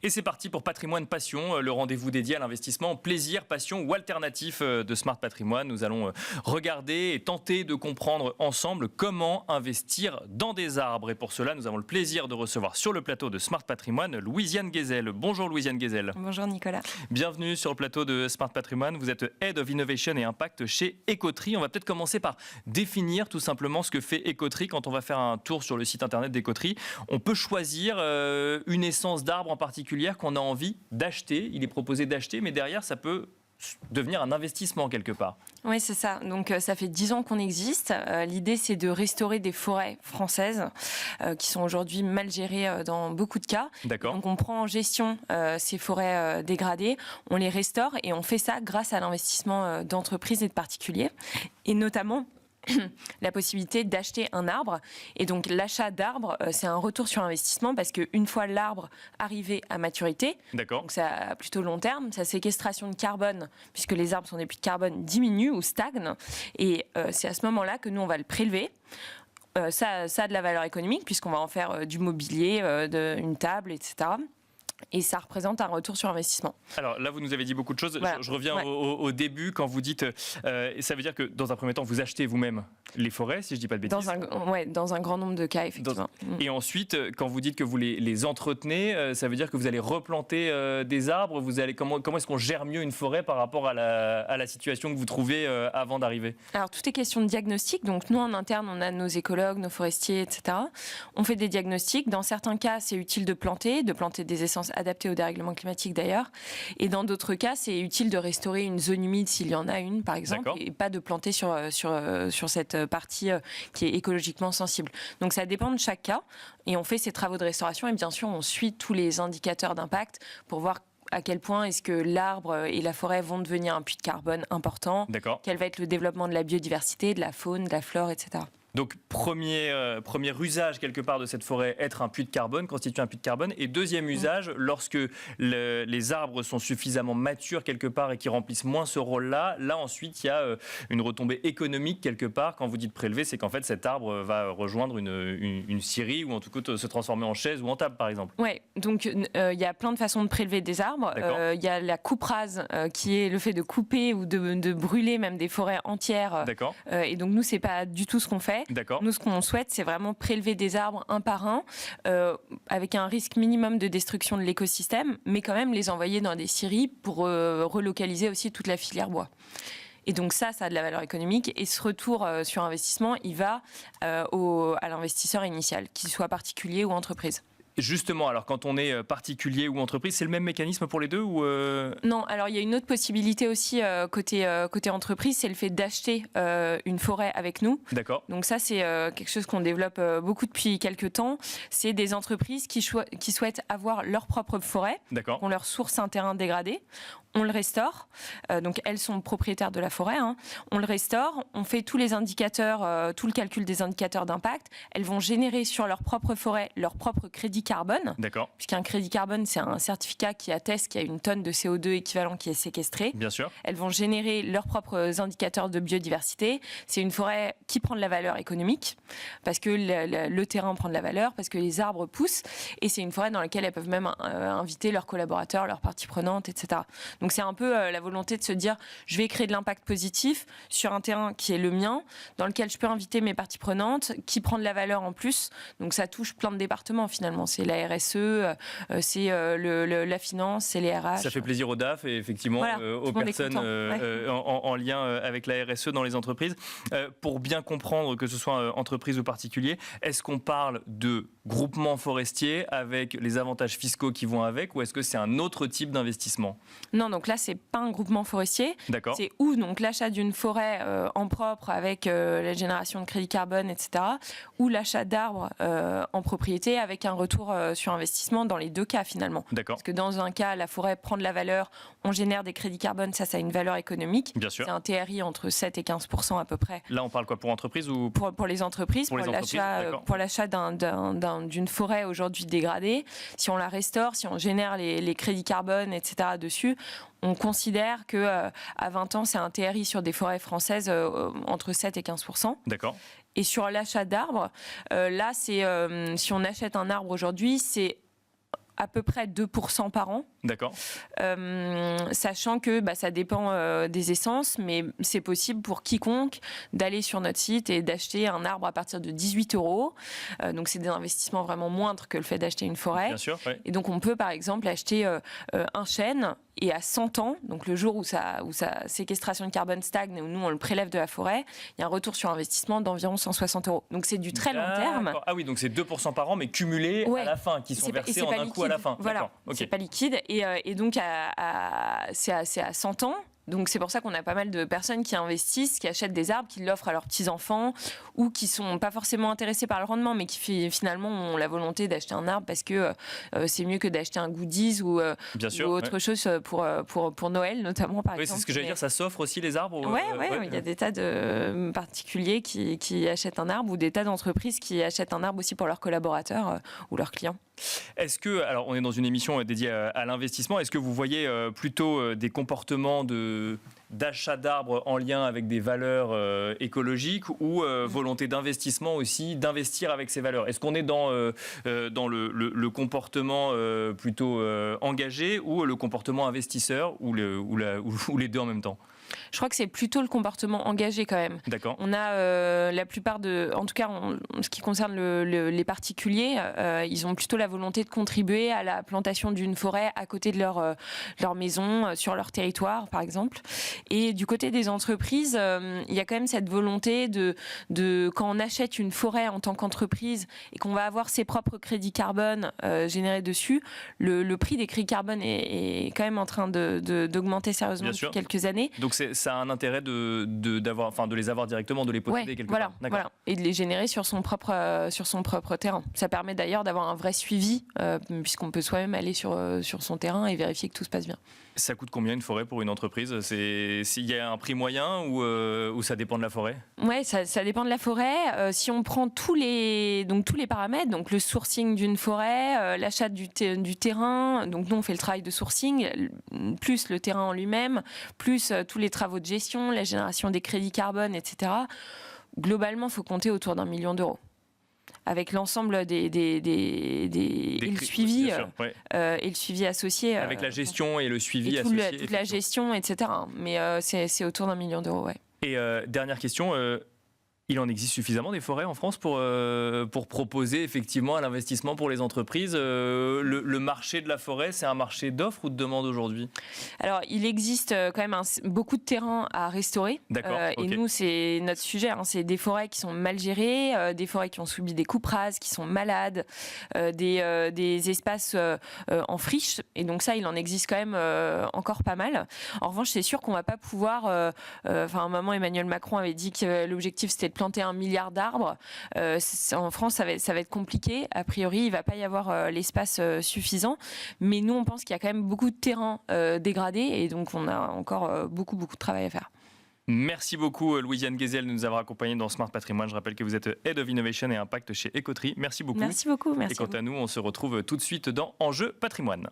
Et c'est parti pour Patrimoine Passion, le rendez-vous dédié à l'investissement plaisir, passion ou alternatif de Smart Patrimoine. Nous allons regarder et tenter de comprendre ensemble comment investir dans des arbres. Et pour cela, nous avons le plaisir de recevoir sur le plateau de Smart Patrimoine Louisiane Guézel. Bonjour Louisiane Guézel. Bonjour Nicolas. Bienvenue sur le plateau de Smart Patrimoine. Vous êtes Head of Innovation et Impact chez Ecotree. On va peut-être commencer par définir tout simplement ce que fait Ecotree. Quand on va faire un tour sur le site internet d'Ecotree, on peut choisir une essence d'arbre en particulier qu'on a envie d'acheter. Il est proposé d'acheter, mais derrière, ça peut devenir un investissement quelque part. Oui, c'est ça. Donc, ça fait 10 ans qu'on existe. L'idée, c'est de restaurer des forêts françaises qui sont aujourd'hui mal gérées dans beaucoup de cas. D'accord. Donc, on prend en gestion ces forêts dégradées, on les restaure et on fait ça grâce à l'investissement d'entreprises et de particuliers. Et notamment la possibilité d'acheter un arbre. Et donc l'achat d'arbres, c'est un retour sur investissement parce qu'une fois l'arbre arrivé à maturité, donc ça a plutôt long terme, sa séquestration de carbone, puisque les arbres sont des puits de carbone, diminue ou stagne. Et c'est à ce moment-là que nous, on va le prélever. Ça a de la valeur économique puisqu'on va en faire du mobilier, une table, etc. Et ça représente un retour sur investissement. Alors là, vous nous avez dit beaucoup de choses. Voilà. Je reviens au début, quand vous dites... ça veut dire que dans un premier temps, vous achetez vous-même les forêts, si je ne dis pas de bêtises. Dans un grand nombre de cas, effectivement. Et ensuite, quand vous dites que vous les entretenez, ça veut dire que vous allez replanter des arbres. Comment est-ce qu'on gère mieux une forêt par rapport à la situation que vous trouvez avant d'arriver ? Alors, tout est question de diagnostic. Donc, nous, en interne, on a nos écologues, nos forestiers, etc. On fait des diagnostics. Dans certains cas, c'est utile de planter des essences adaptées au dérèglement climatique d'ailleurs. Et dans d'autres cas, c'est utile de restaurer une zone humide s'il y en a une, par exemple, et pas de planter sur cette partie qui est écologiquement sensible. Donc ça dépend de chaque cas. Et on fait ces travaux de restauration et bien sûr, on suit tous les indicateurs d'impact pour voir à quel point est-ce que l'arbre et la forêt vont devenir un puits de carbone important. D'accord. Quel va être le développement de la biodiversité, de la faune, de la flore, etc. Donc, premier usage quelque part de cette forêt, être un puits de carbone, constituer un puits de carbone. Et deuxième usage, lorsque les arbres sont suffisamment matures quelque part et qui remplissent moins ce rôle-là, là ensuite il y a une retombée économique quelque part. Quand vous dites prélever, c'est qu'en fait cet arbre va rejoindre une scierie ou en tout cas se transformer en chaise ou en table par exemple. Oui, donc il y a plein de façons de prélever des arbres. Il y a la coupe rase qui est le fait de couper ou de brûler même des forêts entières. D'accord. Et donc nous, c'est pas du tout ce qu'on fait. D'accord. Nous, ce qu'on souhaite, c'est vraiment prélever des arbres un par un, avec un risque minimum de destruction de l'écosystème, mais quand même les envoyer dans des scieries pour relocaliser aussi toute la filière bois. Et donc ça a de la valeur économique. Et ce retour sur investissement, il va à l'investisseur initial, qu'il soit particulier ou entreprise. Justement, alors quand on est particulier ou entreprise, c'est le même mécanisme pour les deux ou Non, alors il y a une autre possibilité aussi côté entreprise, c'est le fait d'acheter une forêt avec nous. D'accord. Donc ça, c'est quelque chose qu'on développe beaucoup depuis quelques temps. C'est des entreprises qui souhaitent avoir leur propre forêt, D'accord. ont leur source un terrain dégradé. On le restaure, donc elles sont propriétaires de la forêt. On le restaure, on fait tous les indicateurs, tout le calcul des indicateurs d'impact. Elles vont générer sur leur propre forêt leur propre crédit carbone. D'accord. Puisqu'un crédit carbone, c'est un certificat qui atteste qu'il y a une tonne de CO2 équivalent qui est séquestré. Bien sûr. Elles vont générer leurs propres indicateurs de biodiversité. C'est une forêt qui prend de la valeur économique, parce que le terrain prend de la valeur, parce que les arbres poussent. Et c'est une forêt dans laquelle elles peuvent même inviter leurs collaborateurs, leurs parties prenantes, etc. Donc c'est un peu la volonté de se dire, je vais créer de l'impact positif sur un terrain qui est le mien, dans lequel je peux inviter mes parties prenantes, qui prend de la valeur en plus. Donc ça touche plein de départements finalement. C'est la RSE, c'est la finance, c'est les RH. Ça fait plaisir aux DAF et effectivement aux personnes en lien avec la RSE dans les entreprises. Pour bien comprendre que ce soit entreprise ou particulier, est-ce qu'on parle de groupement forestier avec les avantages fiscaux qui vont avec ou est-ce que c'est un autre type d'investissement ? Non, donc là, c'est pas un groupement forestier. D'accord. C'est ou donc l'achat d'une forêt en propre avec la génération de crédit carbone, etc. ou l'achat d'arbres en propriété avec un retour sur investissement dans les deux cas finalement. D'accord. Parce que dans un cas, la forêt prend de la valeur, on génère des crédits carbone, ça a une valeur économique. Bien sûr. C'est un TRI entre 7 et 15% à peu près. Là, on parle quoi pour entreprise ou pour les entreprises, pour l'achat d'une forêt aujourd'hui dégradée. Si on la restaure, si on génère les crédits carbone, etc. dessus, on considère que à 20 ans, c'est un TRI sur des forêts françaises entre 7 et 15%. D'accord. Et sur l'achat d'arbres, là, c'est si on achète un arbre aujourd'hui, c'est à peu près 2% par an. D'accord. Sachant que ça dépend des essences, mais c'est possible pour quiconque d'aller sur notre site et d'acheter un arbre à partir de 18 €. Donc c'est des investissements vraiment moindres que le fait d'acheter une forêt. Bien sûr, ouais. Et donc on peut par exemple acheter un chêne et à 100 ans, donc le jour où sa séquestration de carbone stagne et où nous on le prélève de la forêt, il y a un retour sur investissement d'environ 160 €. Donc c'est du très long terme. Ah oui, donc c'est 2% par an, mais cumulés à la fin, qui sont versés en un coup à la fin. Voilà, c'est pas liquide. Et donc c'est à 100 ans. Donc c'est pour ça qu'on a pas mal de personnes qui investissent, qui achètent des arbres, qui l'offrent à leurs petits-enfants ou qui sont pas forcément intéressés par le rendement, mais qui finalement ont la volonté d'acheter un arbre parce que c'est mieux que d'acheter un goodies ou autre chose pour Noël notamment, par exemple. Oui, c'est ce que j'allais dire, ça s'offre aussi les arbres. Oui, il y a des tas de particuliers qui achètent un arbre ou des tas d'entreprises qui achètent un arbre aussi pour leurs collaborateurs ou leurs clients. Est-ce que, alors on est dans une émission dédiée à l'investissement, est-ce que vous voyez plutôt des comportements d'achat d'arbres en lien avec des valeurs écologiques ou volonté d'investissement aussi, d'investir avec ces valeurs? Est-ce qu'on est dans le comportement plutôt engagé ou le comportement investisseur ou les deux en même temps? Je crois que c'est plutôt le comportement engagé quand même. D'accord. On a la plupart en tout cas en ce qui concerne les particuliers, ils ont plutôt la volonté de contribuer à la plantation d'une forêt à côté de leur maison, sur leur territoire par exemple. Et du côté des entreprises, il y a quand même cette volonté de quand on achète une forêt en tant qu'entreprise et qu'on va avoir ses propres crédits carbone générés dessus, le prix des crédits carbone est quand même en train d'augmenter sérieusement depuis quelques années. Donc ça a un intérêt de les avoir directement, de les posséder quelque part. Voilà, et de les générer sur son propre terrain. Ça permet d'ailleurs d'avoir un vrai suivi, puisqu'on peut soi-même aller sur son terrain et vérifier que tout se passe bien. Ça coûte combien une forêt pour une entreprise? S'il y a un prix moyen ou ça dépend de la forêt? Ouais, ça dépend de la forêt. Si on prend tous les paramètres, donc le sourcing d'une forêt, l'achat du terrain, donc nous on fait le travail de sourcing, plus le terrain en lui-même, plus tous les travaux de gestion, la génération des crédits carbone, etc. Globalement, il faut compter autour d'1 million €. Avec l'ensemble et le suivi et le suivi associé. Avec la gestion et le suivi associé. Toute la gestion, etc. Mais c'est autour d'1 million €, ouais. Et dernière question, il en existe suffisamment des forêts en France pour proposer effectivement à l'investissement pour les entreprises. Le marché de la forêt, c'est un marché d'offres ou de demande aujourd'hui? Alors, il existe quand même beaucoup de terrains à restaurer. D'accord. Et nous, c'est notre sujet. C'est des forêts qui sont mal gérées, des forêts qui ont subi des coupes rases, qui sont malades, des espaces en friche. Et donc ça, il en existe quand même encore pas mal. En revanche, c'est sûr qu'on va pas pouvoir... à un moment, Emmanuel Macron avait dit que l'objectif, c'était de planter 1 milliard d'arbres. En France, ça va être compliqué. A priori, il ne va pas y avoir l'espace suffisant. Mais nous, on pense qu'il y a quand même beaucoup de terrains dégradés et donc on a encore beaucoup de travail à faire. Merci beaucoup Louisiane Guézel de nous avoir accompagnés dans Smart Patrimoine. Je rappelle que vous êtes Head of Innovation et Impact chez Ecotree. Merci beaucoup. Merci beaucoup. Et quant à nous, on se retrouve tout de suite dans Enjeu Patrimoine.